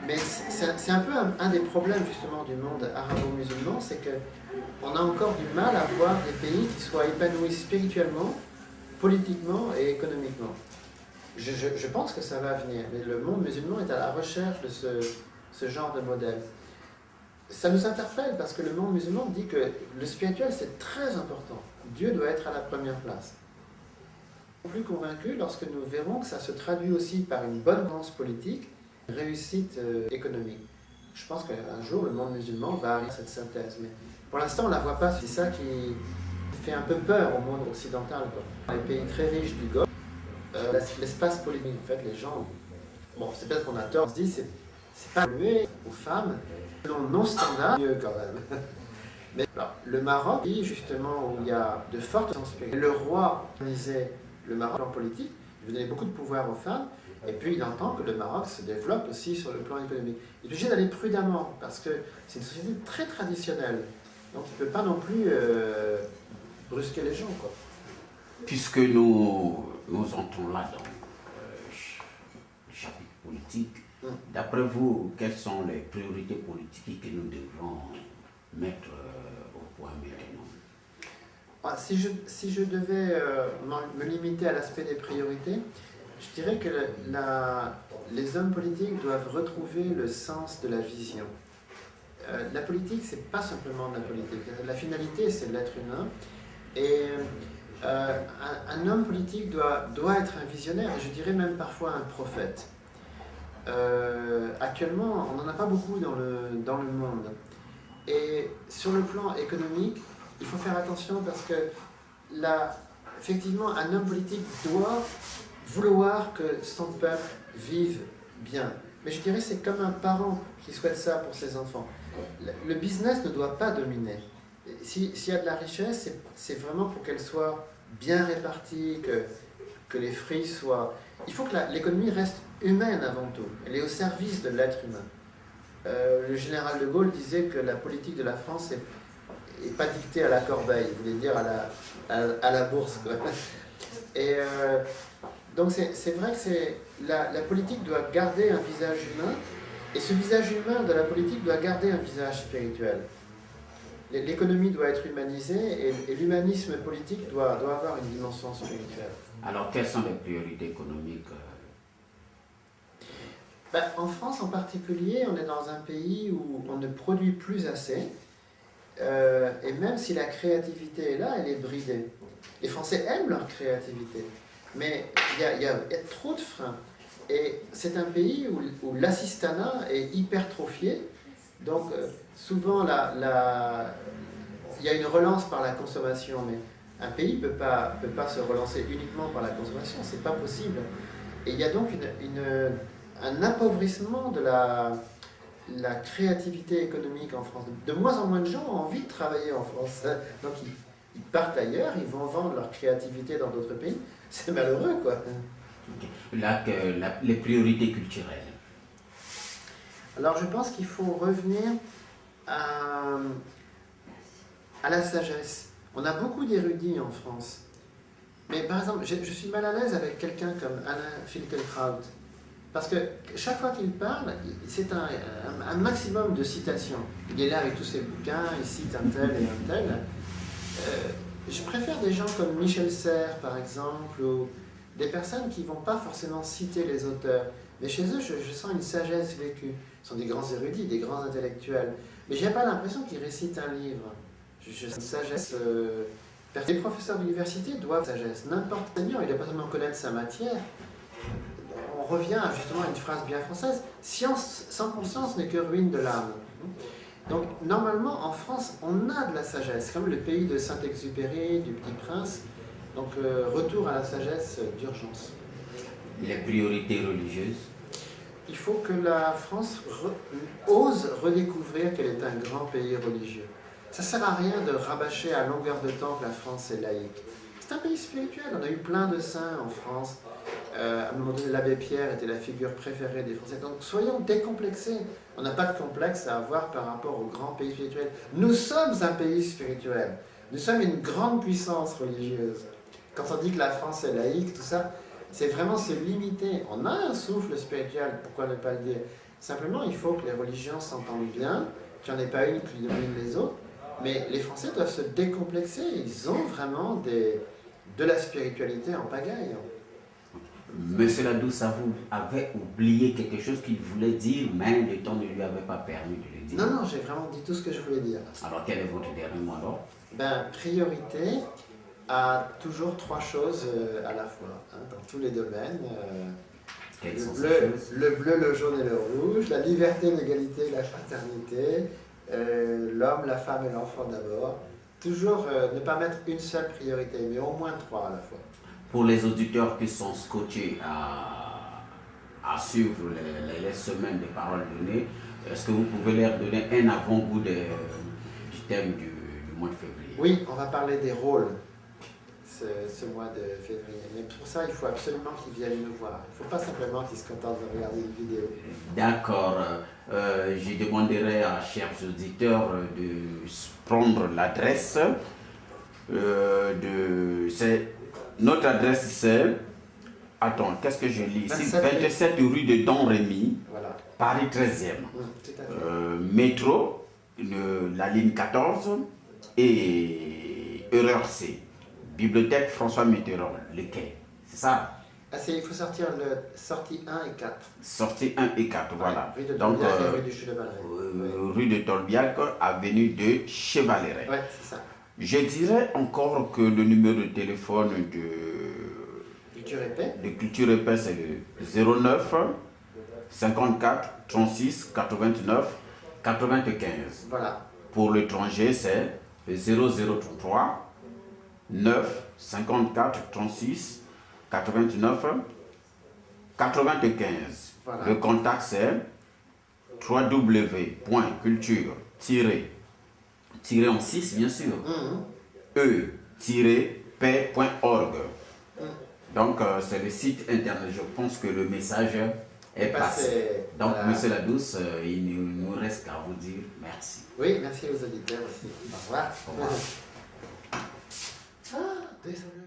Mais c'est un peu un des problèmes justement du monde arabo-musulman, c'est qu'on a encore du mal à voir des pays qui soient épanouis spirituellement, politiquement et économiquement. Je pense que ça va venir, mais le monde musulman est à la recherche de ce genre de modèle. Ça nous interpelle parce que le monde musulman dit que le spirituel c'est très important. Dieu doit être à la première place. Plus convaincu lorsque nous verrons que ça se traduit aussi par une bonne gouvernance politique, une réussite économique. Je pense qu'un jour le monde musulman va arriver à cette synthèse, mais pour l'instant on ne la voit pas. C'est ça qui fait un peu peur au monde occidental, quoi. Les pays très riches du Golfe, l'espace politique, en fait, les gens, bon, c'est peut-être qu'on a tort, on se dit c'est pas loué aux femmes, selon nos standards, mieux quand même. Mais alors, le Maroc, justement, où il y a de fortes tensions spirituelles, le roi organisait le Maroc en politique, il donnait beaucoup de pouvoir aux femmes, et puis il entend que le Maroc se développe aussi sur le plan économique. Il est obligé d'aller prudemment, parce que c'est une société très traditionnelle, donc il ne peut pas non plus brusquer les gens, quoi. Puisque nous entrons là dans le chapitre politique, d'après vous, quelles sont les priorités politiques que nous devons mettre au point maintenant? Si je devais me limiter à l'aspect des priorités, je dirais que les hommes politiques doivent retrouver le sens de la vision. La politique, c'est pas simplement de la politique. La finalité, c'est l'être humain. Et un homme politique doit être un visionnaire, et je dirais même parfois un prophète. Actuellement, on n'en a pas beaucoup dans le monde. Et sur le plan économique, il faut faire attention parce que effectivement, un homme politique doit vouloir que son peuple vive bien. Mais je dirais que c'est comme un parent qui souhaite ça pour ses enfants. Le business ne doit pas dominer. S'il y a de la richesse, c'est vraiment pour qu'elle soit bien répartie, que les fruits soient... Il faut que l'économie reste humaine avant tout. Elle est au service de l'être humain. Le général de Gaulle disait que la politique de la France n'est pas dictée à la corbeille, il voulait dire à la bourse, quoi. Et donc c'est vrai que la politique doit garder un visage humain, et ce visage humain de la politique doit garder un visage spirituel. L'économie doit être humanisée, et l'humanisme politique doit avoir une dimension spirituelle. Alors, quelles sont les priorités économiques? En France en particulier, on est dans un pays où on ne produit plus assez, et même si la créativité est là, elle est bridée. Les Français aiment leur créativité, mais il y a trop de freins. Et c'est un pays où l'assistanat est hypertrophié, donc souvent il y a une relance par la consommation, mais un pays ne peut pas se relancer uniquement par la consommation, c'est pas possible. Et il y a donc un appauvrissement de la créativité économique en France. De moins en moins de gens ont envie de travailler en France. Donc ils partent ailleurs, ils vont vendre leur créativité dans d'autres pays. C'est malheureux, quoi. Les priorités culturelles. Alors je pense qu'il faut revenir à la sagesse. On a beaucoup d'érudits en France. Mais par exemple, je suis mal à l'aise avec quelqu'un comme Alain Finkielkraut. Parce que chaque fois qu'il parle, c'est un maximum de citations. Il est là avec tous ses bouquins, il cite un tel et un tel. Je préfère des gens comme Michel Serres, par exemple, ou des personnes qui ne vont pas forcément citer les auteurs. Mais chez eux, je sens une sagesse vécue. Ce sont des grands érudits, des grands intellectuels. Mais je n'ai pas l'impression qu'ils récitent un livre. Je sens une sagesse... Les professeurs d'université doivent sagesse. N'importe quel enseignant, il ne doit pas seulement connaître sa matière. On revient justement à une phrase bien française, science sans conscience n'est que ruine de l'âme. Donc normalement en France on a de la sagesse, comme le pays de Saint-Exupéry, du Petit Prince, donc retour à la sagesse d'urgence. Les priorités religieuses. Il faut que la France ose redécouvrir qu'elle est un grand pays religieux. Ça ne sert à rien de rabâcher à longueur de temps que la France est laïque. C'est un pays spirituel, on a eu plein de saints en France. À un moment donné, l'abbé Pierre était la figure préférée des Français. Donc soyons décomplexés. On n'a pas de complexe à avoir par rapport au grand pays spirituel. Nous sommes un pays spirituel. Nous sommes une grande puissance religieuse. Quand on dit que la France est laïque, tout ça, c'est vraiment se limiter. On a un souffle spirituel, pourquoi ne pas le dire? Simplement, il faut que les religions s'entendent bien, qu'il n'y en ait pas une qui domine les autres. Mais les Français doivent se décomplexer. Ils ont vraiment de la spiritualité en pagaille. Monsieur Ladouce, vous avait oublié quelque chose qu'il voulait dire, mais le temps ne lui avait pas permis de le dire. Non, j'ai vraiment dit tout ce que je voulais dire. Alors, quel est votre dernier mot alors? Priorité à toujours 3 choses à la fois, hein, dans tous les domaines. Le bleu, le jaune et le rouge, la liberté, l'égalité, la fraternité, l'homme, la femme et l'enfant d'abord. Toujours ne pas mettre une seule priorité, mais au moins 3 à la fois. Pour les auditeurs qui sont scotchés à suivre les semaines des paroles données, est-ce que vous pouvez leur donner un avant-goût du thème du mois de février? Oui, on va parler des rôles ce mois de février. Mais pour ça, il faut absolument qu'ils viennent nous voir. Il ne faut pas simplement qu'ils se contentent de regarder une vidéo. D'accord. Je demanderai à chers auditeurs de prendre l'adresse Notre adresse c'est, attends, qu'est-ce que je lis ici? 27 rue de Don Rémy, voilà. Paris 13e. Métro, la ligne 14 et erreur C. Bibliothèque François Mitterrand, le quai. C'est ça? Il faut sortir le sortie 1 et 4. Sortie 1 et 4, voilà. Rue de Tolbiac et rue de Chevaleret. Rue de Tolbiac, avenue de Chevaleret. Ouais, c'est ça. Je dirais encore que le numéro de téléphone de Culture Épais, c'est le 09 54 36 89 95. Voilà. Pour l'étranger, c'est le 0033 9 54 36 89 95. Voilà. Le contact, c'est www.culture- en 6 bien sûr, paix.org. Donc, c'est le site internet. Je pense que le message est passé. Donc, voilà. Monsieur Ladouce, il ne nous reste qu'à vous dire merci. Oui, merci aux auditeurs aussi. Au revoir. Au revoir. Ah, désolé.